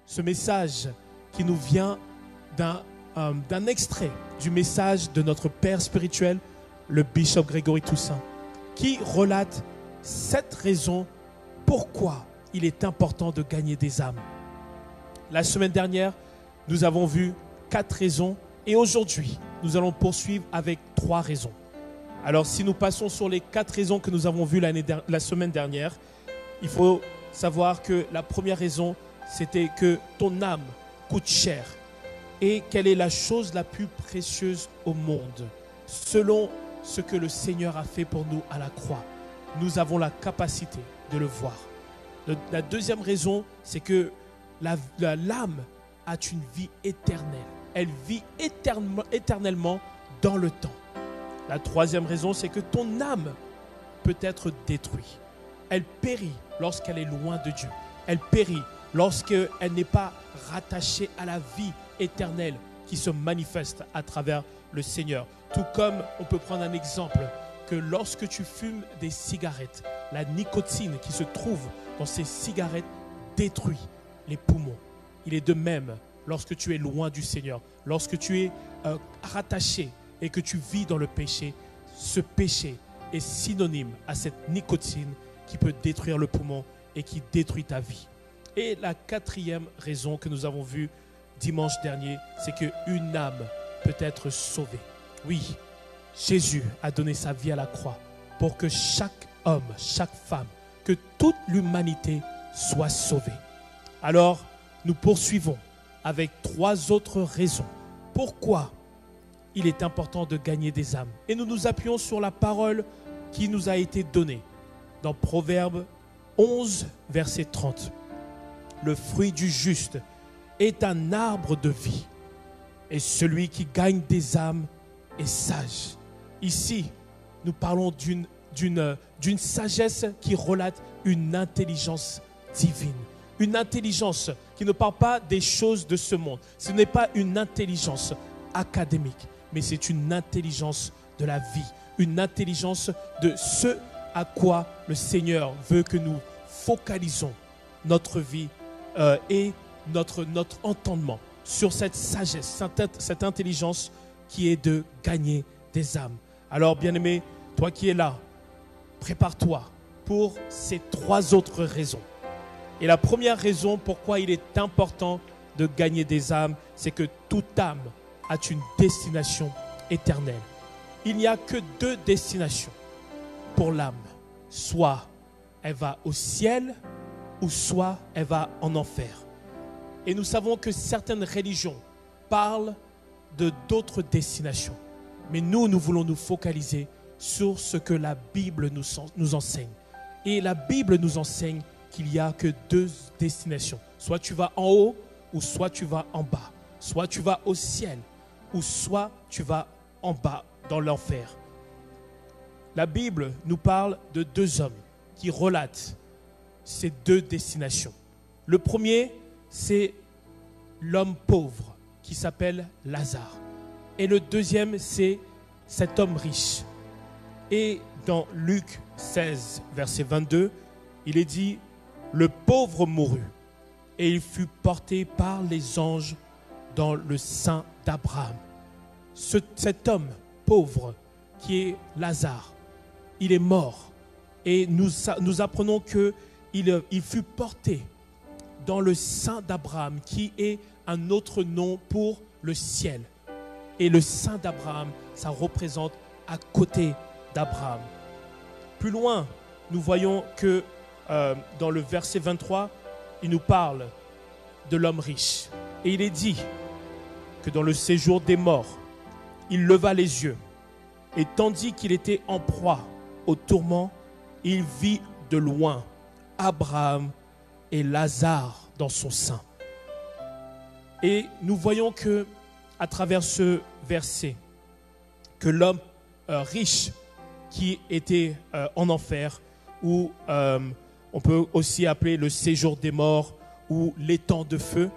Ce message qui nous vient d'un extrait du message de notre père spirituel, le Bishop Grégory Toussaint, qui relate 7 raisons pourquoi il est important de gagner des âmes. La semaine dernière, nous avons vu 4 raisons et aujourd'hui, nous allons poursuivre avec 3 raisons. Alors, si nous passons sur les 4 raisons que nous avons vues la semaine dernière, il faut savoir que la première raison, c'était que ton âme coûte cher. Et quelle est la chose la plus précieuse au monde? Selon ce que le Seigneur a fait pour nous à la croix, nous avons la capacité de le voir. La deuxième raison, c'est que l'âme a une vie éternelle. Elle vit éternellement dans le temps. La troisième raison, c'est que ton âme peut être détruite. Elle périt lorsqu'elle est loin de Dieu. Elle périt lorsqu'elle n'est pas rattachée à la vie éternelle qui se manifeste à travers le Seigneur. Tout comme on peut prendre un exemple, que lorsque tu fumes des cigarettes, la nicotine qui se trouve dans ces cigarettes détruit les poumons. Il est de même lorsque tu es loin du Seigneur, lorsque tu es rattaché et que tu vis dans le péché. Ce péché est synonyme à cette nicotine qui peut détruire le poumon et qui détruit ta vie. Et la quatrième raison que nous avons vue dimanche dernier, c'est qu'une âme peut être sauvée. Oui, Jésus a donné sa vie à la croix pour que chaque homme, chaque femme, que toute l'humanité soit sauvée. Alors, nous poursuivons avec 3 autres raisons. Pourquoi il est important de gagner des âmes? Et nous nous appuyons sur la parole qui nous a été donnée dans Proverbes 11, verset 30. Le fruit du juste est un arbre de vie, et celui qui gagne des âmes est sage. Ici, nous parlons d'une sagesse qui relate une intelligence divine. Une intelligence qui ne parle pas des choses de ce monde. Ce n'est pas une intelligence académique, mais c'est une intelligence de la vie. Une intelligence de ce à quoi le Seigneur veut que nous focalisons notre vie et notre entendement sur cette sagesse, cette intelligence qui est de gagner des âmes. Alors, bien-aimé, toi qui es là, prépare-toi pour ces 3 autres raisons. Et la première raison pourquoi il est important de gagner des âmes, c'est que toute âme a une destination éternelle. Il n'y a que 2 destinations pour l'âme. Soit elle va au ciel, ou soit elle va en enfer. Et nous savons que certaines religions parlent de d'autres destinations. Mais nous voulons nous focaliser sur ce que la Bible nous enseigne. Et la Bible nous enseigne qu'il n'y a que 2 destinations. Soit tu vas en haut, ou soit tu vas en bas. Soit tu vas au ciel, ou soit tu vas en bas, dans l'enfer. La Bible nous parle de 2 hommes qui relatent ces 2 destinations. Le premier, c'est l'homme pauvre qui s'appelle Lazare. Et le deuxième, c'est cet homme riche. Et dans Luc 16, verset 22, il est dit « Le pauvre mourut, et il fut porté par les anges dans le sein d'Abraham. » Cet homme pauvre qui est Lazare, il est mort. Et nous apprenons qu'il fut porté dans le sein d'Abraham, qui est un autre nom pour le ciel. Et le sein d'Abraham, ça représente à côté d'Abraham. Plus loin, nous voyons que dans le verset 23, il nous parle de l'homme riche. Et il est dit que dans le séjour des morts, il leva les yeux. Et tandis qu'il était en proie au tourment, il vit de loin Abraham et Lazare dans son sein. Et nous voyons que, à travers ce verset, que l'homme riche qui était en enfer, ou on peut aussi appeler le séjour des morts ou l'étang de feu,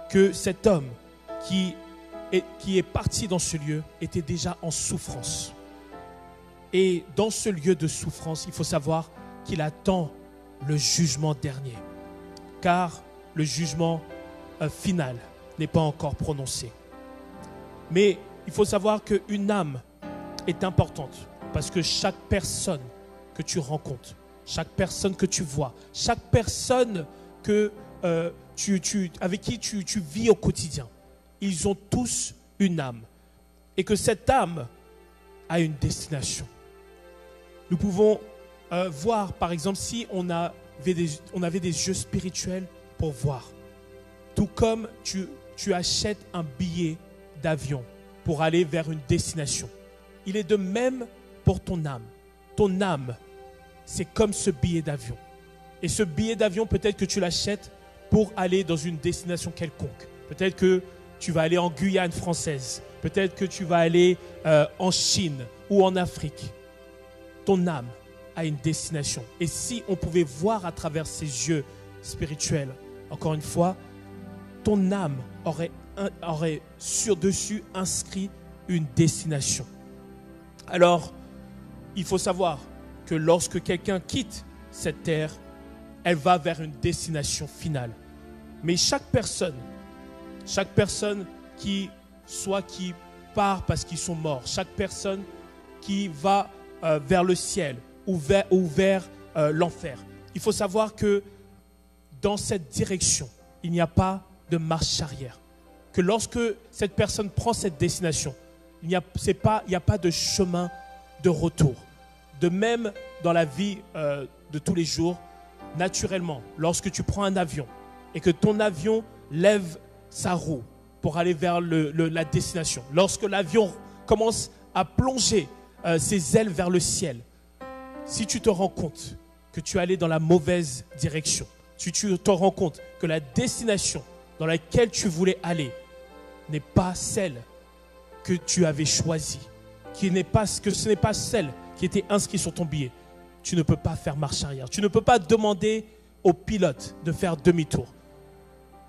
que cet homme qui est parti dans ce lieu était déjà en souffrance. Et dans ce lieu de souffrance, il faut savoir qu'il attend le jugement dernier. Car le jugement final n'est pas encore prononcé. Mais il faut savoir qu'une âme est importante parce que chaque personne que tu rencontres, chaque personne que tu vois, chaque personne que, avec qui tu vis au quotidien, ils ont tous une âme. Et que cette âme a une destination. Nous pouvons voir, par exemple, si on avait des yeux spirituels pour voir. Tout comme tu achètes un billet d'avion pour aller vers une destination. Il est de même pour ton âme. Ton âme, c'est comme ce billet d'avion. Et ce billet d'avion, peut-être que tu l'achètes pour aller dans une destination quelconque. Peut-être que tu vas aller en Guyane française. Peut-être que tu vas aller en Chine ou en Afrique. Ton âme a une destination. Et si on pouvait voir à travers ses yeux spirituels, encore une fois, ton âme aurait sur-dessus inscrit une destination. Alors, il faut savoir que lorsque quelqu'un quitte cette terre, elle va vers une destination finale. Mais chaque personne qui part parce qu'ils sont morts, chaque personne qui va vers le ciel ou vers l'enfer, il faut savoir que dans cette direction, il n'y a pas de marche arrière. Que lorsque cette personne prend cette destination, il n'y a pas de chemin de retour. De même, dans la vie de tous les jours, naturellement, lorsque tu prends un avion et que ton avion lève sa roue pour aller vers la destination, lorsque l'avion commence à plonger ses ailes vers le ciel, si tu te rends compte que tu es allé dans la mauvaise direction, si tu te rends compte que la destination dans laquelle tu voulais aller n'est pas celle que tu avais choisie, que ce n'est pas celle qui était inscrite sur ton billet, tu ne peux pas faire marche arrière. Tu ne peux pas demander au pilote de faire demi-tour.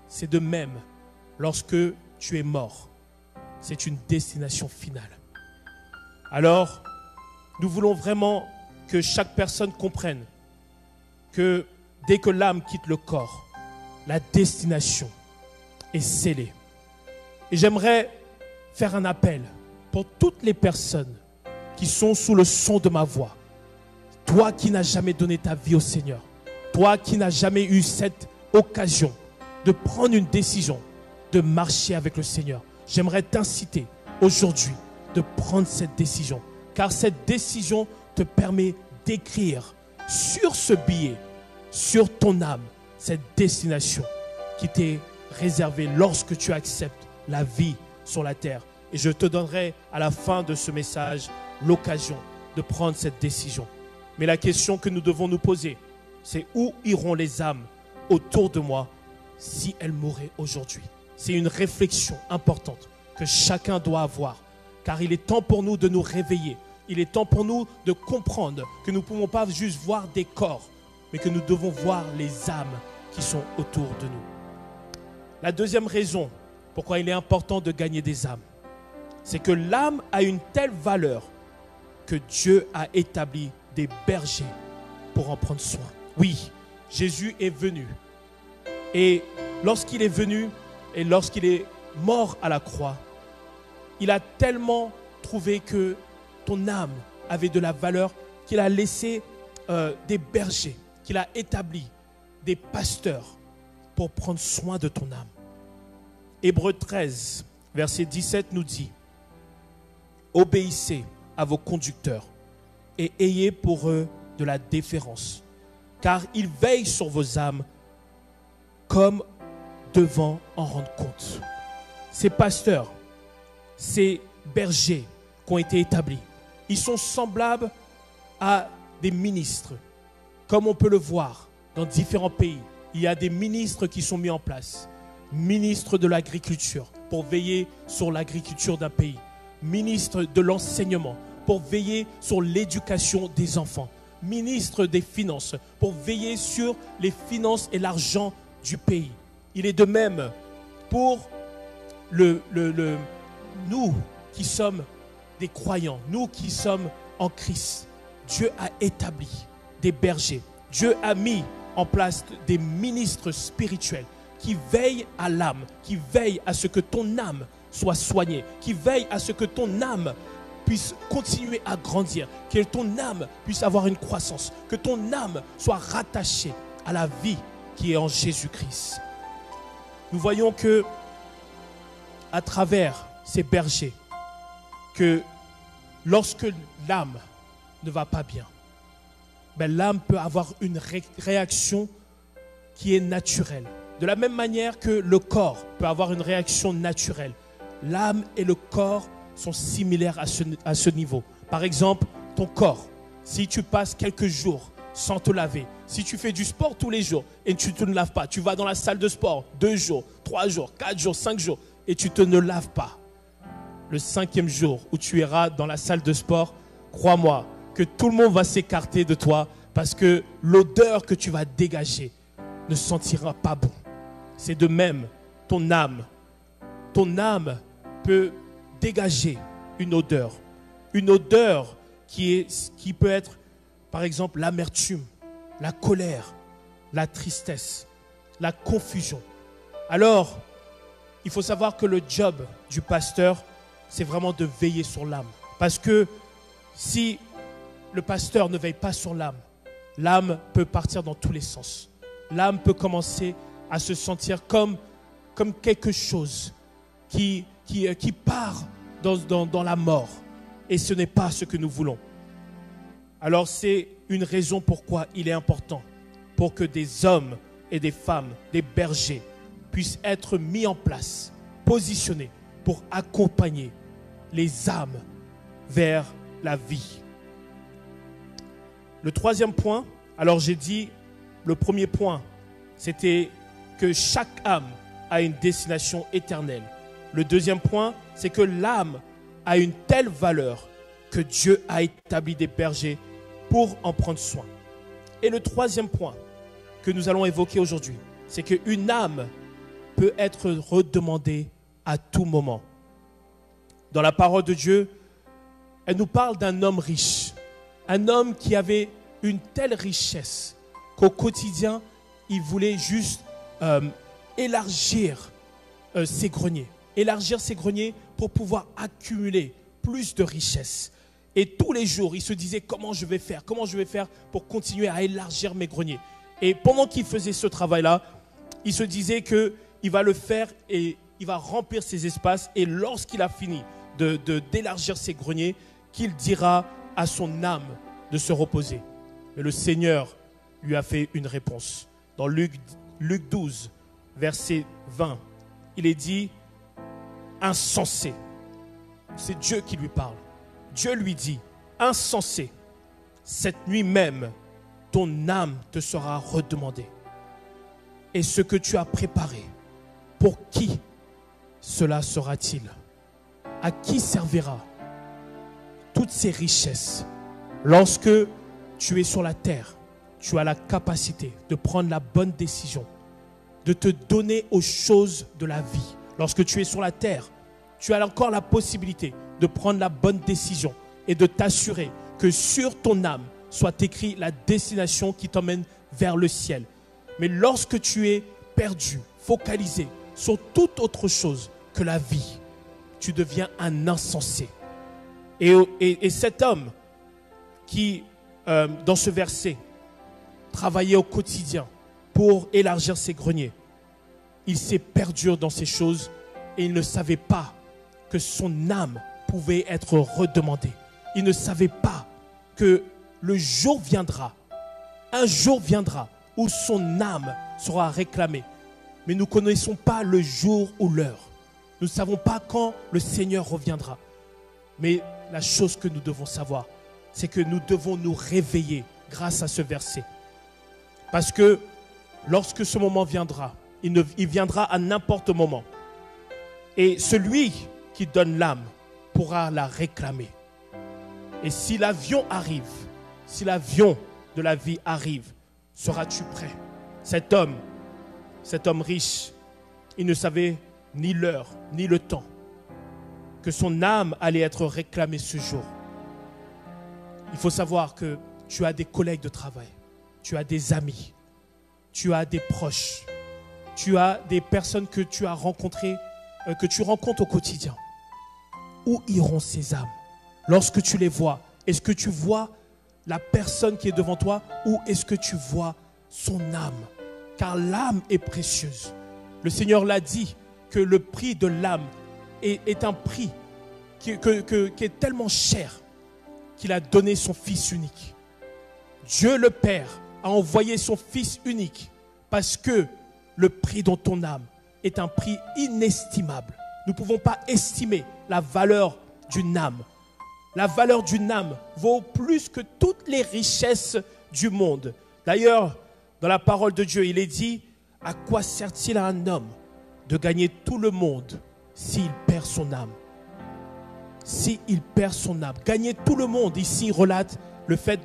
C'est de même lorsque tu es mort. C'est une destination finale. Alors, nous voulons vraiment que chaque personne comprenne que dès que l'âme quitte le corps, la destination est scellée. Et j'aimerais faire un appel pour toutes les personnes qui sont sous le son de ma voix. Toi qui n'as jamais donné ta vie au Seigneur, toi qui n'as jamais eu cette occasion de prendre une décision, de marcher avec le Seigneur, j'aimerais t'inciter aujourd'hui de prendre cette décision. Car cette décision te permet d'écrire sur ce billet, sur ton âme, cette destination qui t'est réservée lorsque tu acceptes la vie sur la terre. Et je te donnerai à la fin de ce message l'occasion de prendre cette décision. Mais la question que nous devons nous poser, c'est où iront les âmes autour de moi si elles mouraient aujourd'hui? C'est une réflexion importante que chacun doit avoir. Car il est temps pour nous de nous réveiller. Il est temps pour nous de comprendre que nous ne pouvons pas juste voir des corps, mais que nous devons voir les âmes qui sont autour de nous. La deuxième raison pourquoi il est important de gagner des âmes, c'est que l'âme a une telle valeur que Dieu a établi des bergers pour en prendre soin. Oui, Jésus est venu. Et lorsqu'il est venu et lorsqu'il est mort à la croix, il a tellement trouvé que ton âme avait de la valeur qu'il a laissé des bergers, qu'il a établi des pasteurs pour prendre soin de ton âme. Hébreux 13, verset 17 nous dit: obéissez à vos conducteurs et ayez pour eux de la déférence, car ils veillent sur vos âmes comme devant en rendre compte. Ces pasteurs, ces bergers qui ont été établis, ils sont semblables à des ministres. Comme on peut le voir dans différents pays, il y a des ministres qui sont mis en place. Ministre de l'agriculture pour veiller sur l'agriculture d'un pays. Ministre de l'enseignement pour veiller sur l'éducation des enfants. Ministre des finances pour veiller sur les finances et l'argent du pays. Il est de même pour nous qui sommes des croyants, nous qui sommes en Christ. Dieu a établi des bergers. Dieu a mis en place des ministres spirituels, qui veille à l'âme, qui veille à ce que ton âme soit soignée, qui veille à ce que ton âme puisse continuer à grandir, que ton âme puisse avoir une croissance, que ton âme soit rattachée à la vie qui est en Jésus-Christ. Nous voyons que à travers ces bergers, que lorsque l'âme ne va pas bien, ben l'âme peut avoir une réaction qui est naturelle. De la même manière que le corps peut avoir une réaction naturelle, l'âme et le corps sont similaires à ce niveau. Par exemple, ton corps, si tu passes quelques jours sans te laver, si tu fais du sport tous les jours et tu ne te laves pas, tu vas dans la salle de sport 2 jours, 3 jours, 4 jours, 5 jours et tu te ne laves pas. Le 5e jour où tu iras dans la salle de sport, crois-moi que tout le monde va s'écarter de toi parce que l'odeur que tu vas dégager ne sentira pas bon. C'est de même ton âme. Ton âme peut dégager une odeur qui peut être, par exemple, l'amertume, la colère, la tristesse, la confusion. Alors, il faut savoir que le job du pasteur, c'est vraiment de veiller sur l'âme. Parce que si le pasteur ne veille pas sur l'âme, l'âme peut partir dans tous les sens. L'âme peut commencer à se sentir comme quelque chose qui part dans la mort. Et ce n'est pas ce que nous voulons. Alors c'est une raison pourquoi il est important pour que des hommes et des femmes, des bergers, puissent être mis en place, positionnés pour accompagner les âmes vers la vie. Le 3e point, alors j'ai dit, le premier point, c'était que chaque âme a une destination éternelle. Le 2e point, c'est que l'âme a une telle valeur que Dieu a établi des bergers pour en prendre soin. Et le 3e point que nous allons évoquer aujourd'hui, c'est qu'une âme peut être redemandée à tout moment. Dans la parole de Dieu, elle nous parle d'un homme riche, un homme qui avait une telle richesse qu'au quotidien, il voulait juste élargir ses greniers pour pouvoir accumuler plus de richesses. Et tous les jours, il se disait comment je vais faire pour continuer à élargir mes greniers. Et pendant qu'il faisait ce travail-là, il se disait qu'il va le faire et il va remplir ses espaces. Et lorsqu'il a fini d'élargir ses greniers, qu'il dira à son âme de se reposer. Mais le Seigneur lui a fait une réponse. Dans Luc 12, verset 20, il est dit « insensé ». C'est Dieu qui lui parle. Dieu lui dit « insensé, cette nuit même, ton âme te sera redemandée. Et ce que tu as préparé, pour qui cela sera-t-il? À qui servira toutes ces richesses? Lorsque tu es sur la terre, tu as la capacité de prendre la bonne décision, de te donner aux choses de la vie. Lorsque tu es sur la terre, tu as encore la possibilité de prendre la bonne décision et de t'assurer que sur ton âme soit écrit la destination qui t'emmène vers le ciel. Mais lorsque tu es perdu, focalisé sur toute autre chose que la vie, tu deviens un insensé. Et cet homme qui, dans ce verset, travaillait au quotidien pour élargir ses greniers, il s'est perdu dans ces choses et il ne savait pas que son âme pouvait être redemandée. Il ne savait pas que le jour viendra, un jour viendra où son âme sera réclamée. Mais nous ne connaissons pas le jour ou l'heure. Nous ne savons pas quand le Seigneur reviendra. Mais la chose que nous devons savoir, c'est que nous devons nous réveiller grâce à ce verset. Parce que lorsque ce moment viendra, il viendra à n'importe moment. Et celui qui donne l'âme pourra la réclamer. Et si l'avion arrive, si l'avion de la vie arrive, seras-tu prêt? Cet homme riche, il ne savait ni l'heure, ni le temps que son âme allait être réclamée ce jour. Il faut savoir que tu as des collègues de travail, tu as des amis, tu as des proches tu as des personnes que tu as rencontrées, que tu rencontres au quotidien. Où iront ces âmes? Lorsque tu les vois, est-ce que tu vois la personne qui est devant toi ou est-ce que tu vois son âme? Car l'âme est précieuse. Le Seigneur l'a dit que le prix de l'âme est un prix qui est tellement cher qu'il a donné son Fils unique. Dieu le Père a envoyé son Fils unique parce que le prix de ton âme est un prix inestimable. Nous ne pouvons pas estimer la valeur d'une âme. La valeur d'une âme vaut plus que toutes les richesses du monde. D'ailleurs, dans la parole de Dieu, il est dit, à quoi sert-il à un homme de gagner tout le monde s'il perd son âme? S'il perd son âme. Gagner tout le monde, ici, relate le fait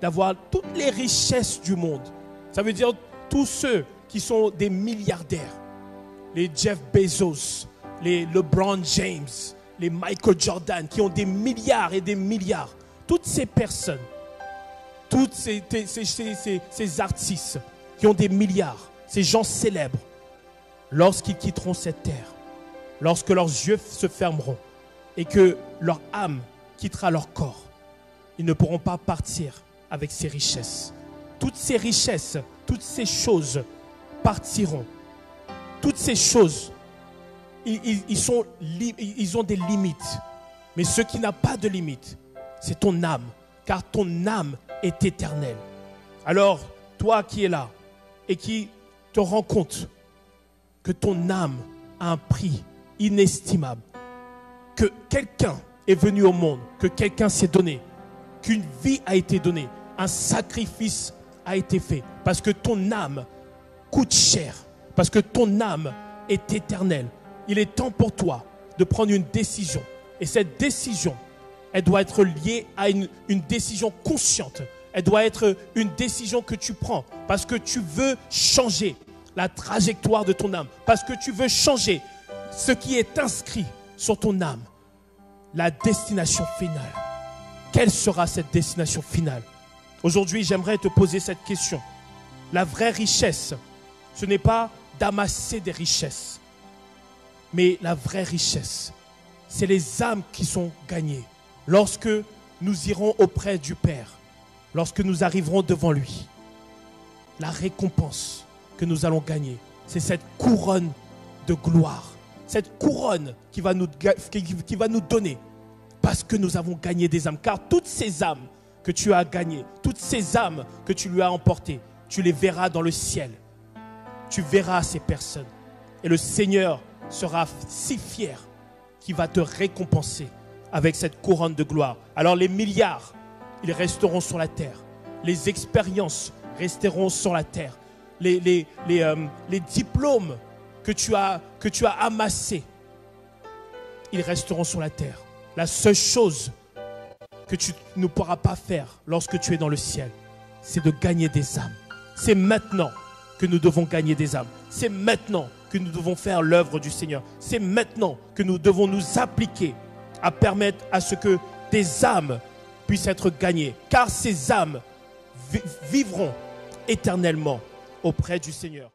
d'avoir toutes les richesses du monde. Ça veut dire tous ceux qui sont des milliardaires. Les Jeff Bezos, les LeBron James, les Michael Jordan, qui ont des milliards et des milliards. Toutes ces personnes, tous ces artistes qui ont des milliards, ces gens célèbres, lorsqu'ils quitteront cette terre, lorsque leurs yeux se fermeront et que leur âme quittera leur corps, ils ne pourront pas partir avec ces richesses. Toutes ces richesses, toutes ces choses partiront. Toutes ces choses, ils ont des limites. Mais ce qui n'a pas de limite, c'est ton âme. Car ton âme est éternelle. Alors, toi qui es là et qui te rends compte que ton âme a un prix inestimable, que quelqu'un est venu au monde, que quelqu'un s'est donné, qu'une vie a été donnée, un sacrifice a été fait, parce que ton âme coûte cher, parce que ton âme est éternelle. Il est temps pour toi de prendre une décision. Et cette décision, elle doit être liée à une décision consciente. Elle doit être une décision que tu prends parce que tu veux changer la trajectoire de ton âme, parce que tu veux changer ce qui est inscrit sur ton âme, la destination finale. Quelle sera cette destination finale? Aujourd'hui, j'aimerais te poser cette question. La vraie richesse, ce n'est pas d'amasser des richesses, mais la vraie richesse, c'est les âmes qui sont gagnées. Lorsque nous irons auprès du Père, lorsque nous arriverons devant lui, la récompense que nous allons gagner, c'est cette couronne de gloire. Cette couronne qui va nous donner parce que nous avons gagné des âmes. Car toutes ces âmes que tu as gagnées, toutes ces âmes que tu lui as emportées, tu les verras dans le ciel. Tu verras ces personnes. Et le Seigneur sera si fier qu'il va te récompenser avec cette couronne de gloire. Alors les milliards, ils resteront sur la terre. Les expériences resteront sur la terre. Les diplômes que tu as amassés, ils resteront sur la terre. La seule chose que tu ne pourras pas faire lorsque tu es dans le ciel, c'est de gagner des âmes. C'est maintenant que nous devons gagner des âmes. C'est maintenant que nous devons faire l'œuvre du Seigneur. C'est maintenant que nous devons nous appliquer à permettre à ce que des âmes puissent être gagnées. Car ces âmes vivront éternellement auprès du Seigneur.